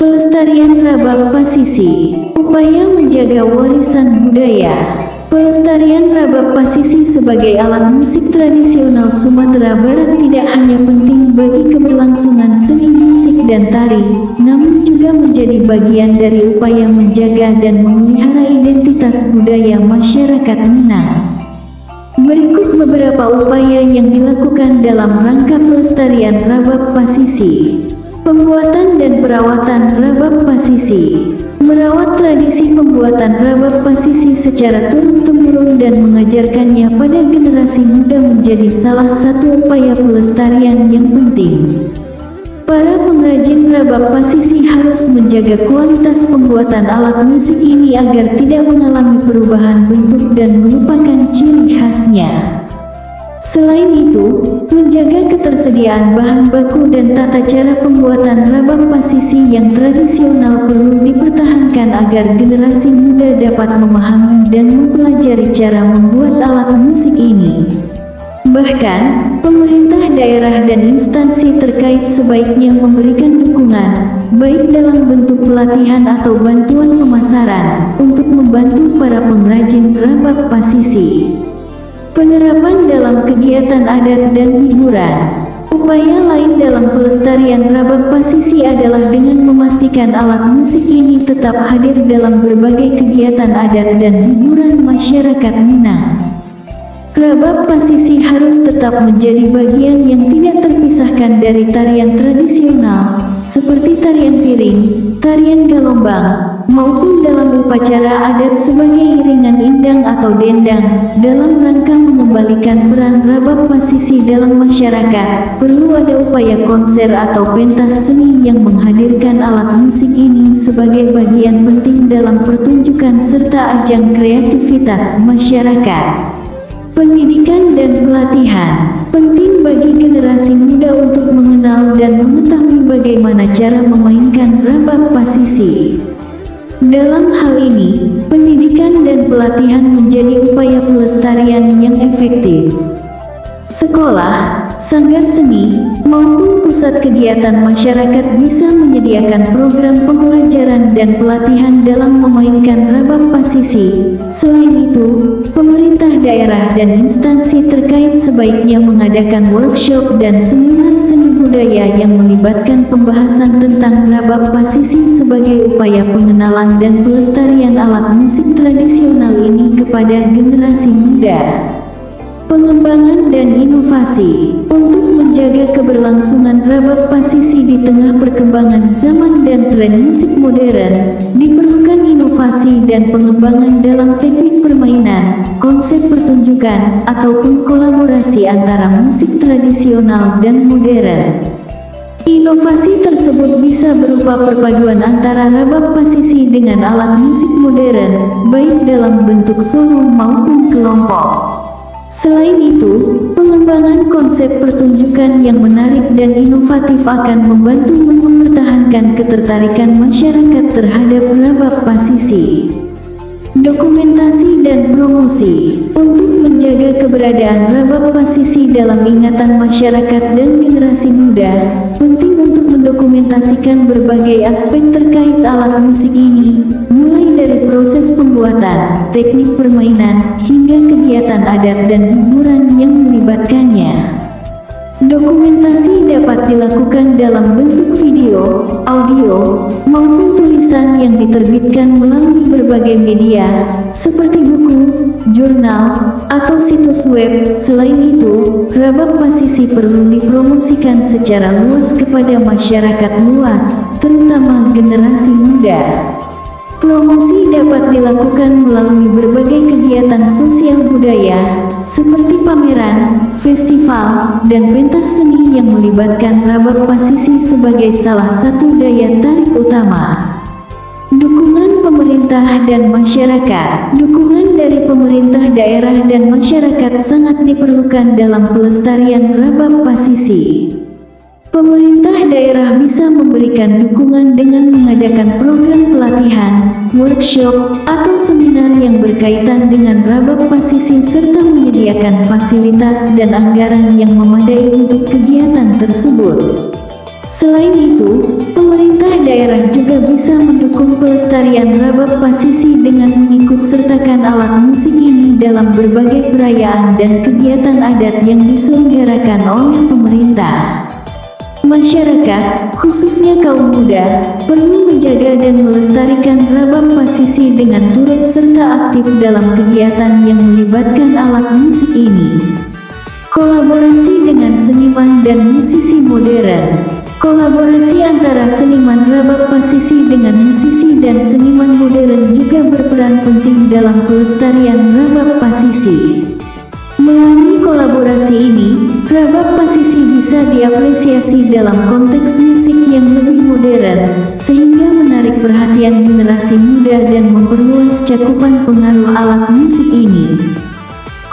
Pelestarian Rabab Pasisi, upaya menjaga warisan budaya. Pelestarian Rabab Pasisi sebagai alat musik tradisional Sumatera Barat tidak hanya penting bagi keberlangsungan seni musik dan tari, namun juga menjadi bagian dari upaya menjaga dan memelihara identitas budaya masyarakat Minang. Berikut beberapa upaya yang dilakukan dalam rangka pelestarian Rabab Pasisi. Pembuatan dan perawatan Rabab Pasisi. Merawat tradisi pembuatan Rabab Pasisi secara turun-temurun dan mengajarkannya pada generasi muda menjadi salah satu upaya pelestarian yang penting. Para pengrajin Rabab Pasisi harus menjaga kualitas pembuatan alat musik ini agar tidak mengalami perubahan bentuk dan melupakan ciri khasnya. Selain itu, menjaga ketersediaan bahan baku dan tata cara pembuatan Rabab Pasisi yang tradisional perlu dipertahankan agar generasi muda dapat memahami dan mempelajari cara membuat alat musik ini. Bahkan, pemerintah daerah dan instansi terkait sebaiknya memberikan dukungan, baik dalam bentuk pelatihan atau bantuan pemasaran, untuk membantu para pengrajin Rabab Pasisi. Penerapan dalam kegiatan adat dan hiburan. Upaya lain dalam pelestarian Rabab Pasisi adalah dengan memastikan alat musik ini tetap hadir dalam berbagai kegiatan adat dan hiburan masyarakat Minang. Rabab Pasisi harus tetap menjadi bagian yang tidak terpisahkan dari tarian tradisional, seperti tarian piring, tarian galombang, maupun dalam upacara adat sebagai iringan indang atau dendang. Dalam rangka mengembalikan peran Rabab Pasisi dalam masyarakat, perlu ada upaya konser atau pentas seni yang menghadirkan alat musik ini sebagai bagian penting dalam pertunjukan serta ajang kreativitas masyarakat. Pendidikan dan pelatihan penting bagi generasi muda untuk mengenal dan mengetahui bagaimana cara memainkan Rabab Pasisi. Dalam hal ini, pendidikan dan pelatihan menjadi upaya pelestarian yang efektif. Sekolah, sanggar seni, maupun pusat kegiatan masyarakat bisa menyediakan program pembelajaran dan pelatihan dalam memainkan Rabab Pasisi. Selain itu, pemerintah daerah dan instansi terkait sebaiknya mengadakan workshop dan seminar seni budaya yang melibatkan pembahasan tentang Rabab Pasisi sebagai upaya pengenalan dan pelestarian alat musik tradisional ini kepada generasi muda. Pengembangan dan inovasi. Untuk menjaga keberlangsungan Rabab Pasisi di tengah perkembangan zaman dan tren musik modern, diperlukan inovasi dan pengembangan dalam teknik permainan, konsep pertunjukan, ataupun kolaborasi antara musik tradisional dan modern. Inovasi tersebut bisa berupa perpaduan antara Rabab Pasisi dengan alat musik modern, baik dalam bentuk solo maupun kelompok. Selain itu, pengembangan konsep pertunjukan yang menarik dan inovatif akan membantu mempertahankan ketertarikan masyarakat terhadap Rabab Pasisi. Dokumentasi dan promosi. Untuk menjaga keberadaan Rabab Pasisi dalam ingatan masyarakat dan generasi muda, penting untuk mendokumentasikan berbagai aspek terkait alat musik ini, mulai dari proses pembuatan, teknik permainan, hingga kegiatan adat dan hiburan yang melibatkannya. Dokumentasi dapat dilakukan dalam bentuk video, audio, maupun tulisan yang diterbitkan melalui berbagai media, seperti buku, jurnal, atau situs web. Selain itu, Rabab Pasisi perlu dipromosikan secara luas kepada masyarakat luas, terutama generasi muda. Promosi dapat dilakukan melalui berbagai kegiatan sosial budaya, seperti pameran, festival, dan pentas seni yang melibatkan Rabab Pasisi sebagai salah satu daya tarik utama. Dukungan pemerintah dan masyarakat. Dukungan dari pemerintah daerah dan masyarakat sangat diperlukan dalam pelestarian Rabab Pasisi. Pemerintah daerah bisa memberikan dukungan dengan mengadakan program pelatihan, workshop, atau seminar yang berkaitan dengan Rabab Pasisi serta menyediakan fasilitas dan anggaran yang memadai untuk kegiatan tersebut. Selain itu, pemerintah daerah juga bisa mendukung pelestarian rabab pasisi dengan mengikut sertakan alat musik ini dalam berbagai perayaan dan kegiatan adat yang diselenggarakan oleh pemerintah. Masyarakat, khususnya kaum muda, perlu menjaga dan melestarikan rabab pasisi dengan turut serta aktif dalam kegiatan yang melibatkan alat musik ini. Kolaborasi dengan seniman dan musisi modern. Kolaborasi antara seniman rabab pasisi dengan musisi dan seniman modern juga berperan penting dalam pelestarian rabab pasisi. Melalui kolaborasi ini, rabab pasisi bisa diapresiasi dalam konteks musik yang lebih modern, sehingga menarik perhatian generasi muda dan memperluas cakupan pengaruh alat musik ini.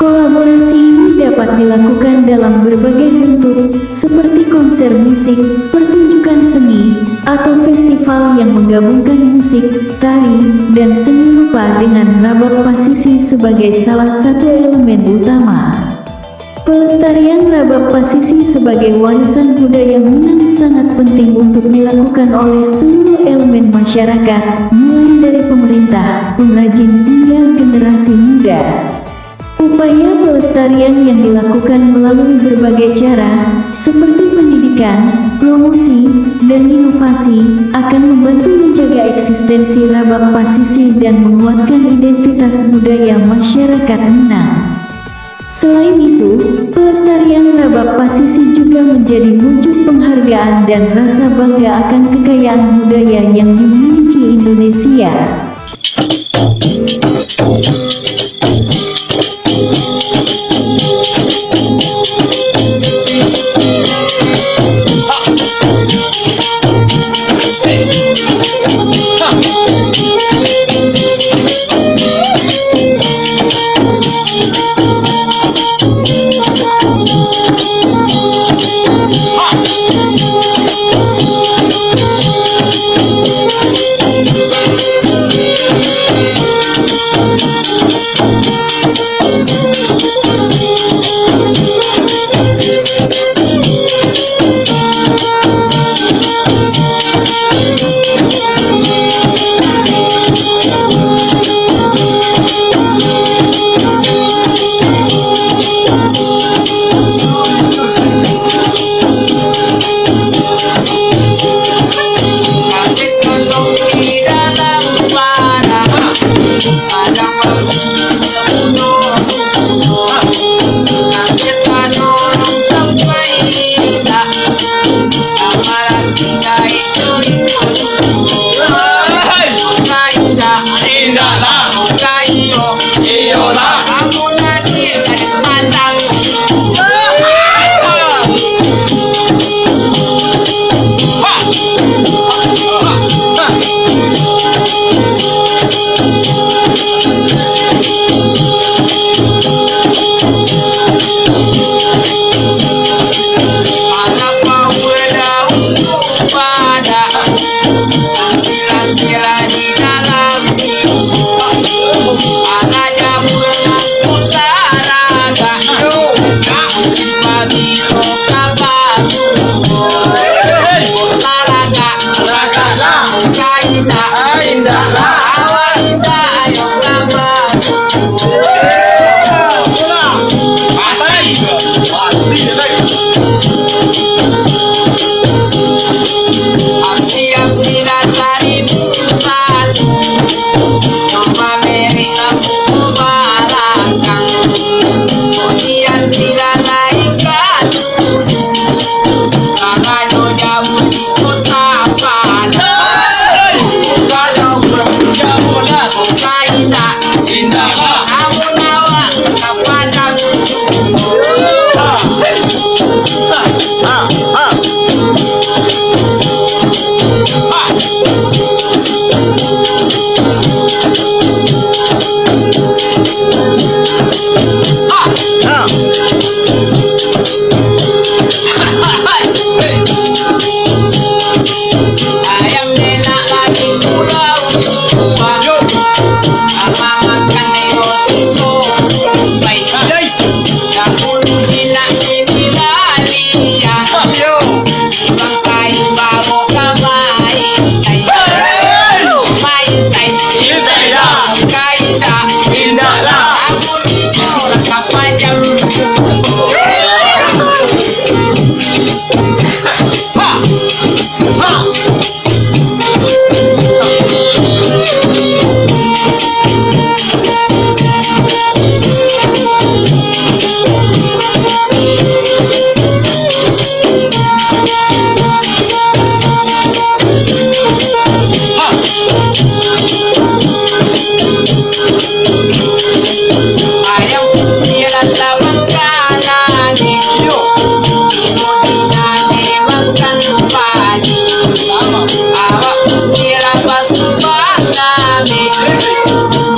Kolaborasi ini dapat dilakukan dalam berbagai bentuk, seperti konser musik, pertunjukan seni, atau festival yang menggabungkan musik, tari, dan seni rupa dengan rabab pasisi sebagai salah satu elemen utama. Pelestarian rabab pasisi sebagai warisan budaya Minang sangat penting untuk dilakukan oleh seluruh elemen masyarakat, mulai dari pemerintah, pengrajin hingga generasi muda. Upaya pelestarian yang dilakukan melalui berbagai cara, seperti pendidikan, promosi, dan inovasi, akan membantu menjaga eksistensi rabab pasisi dan menguatkan identitas budaya masyarakat Minang. Selain itu, pelestarian rabab pasisi juga menjadi wujud penghargaan dan rasa bangga akan kekayaan budaya yang dimiliki Indonesia.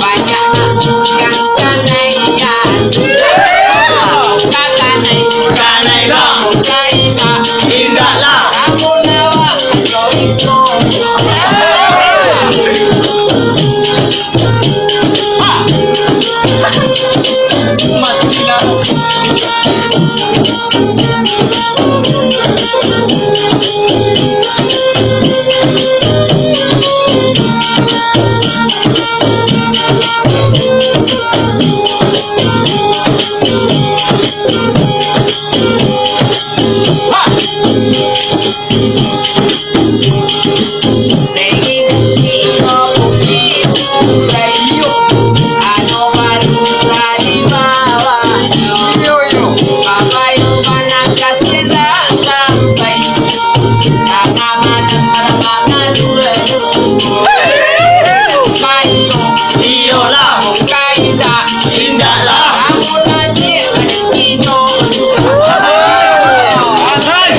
banyak yang kanaian. Kakanai, Kanai kau kaina, indahlah. kamu nawa joiko. Mati gila. Nengi bukti no bukti, kayu, ano baru tadi bawahnya. Kabayo manangkas kita sampai tengah malam malam dulu. Kayu, Iyalah. kaida, Indahlah. kamu lagi kino. Asal.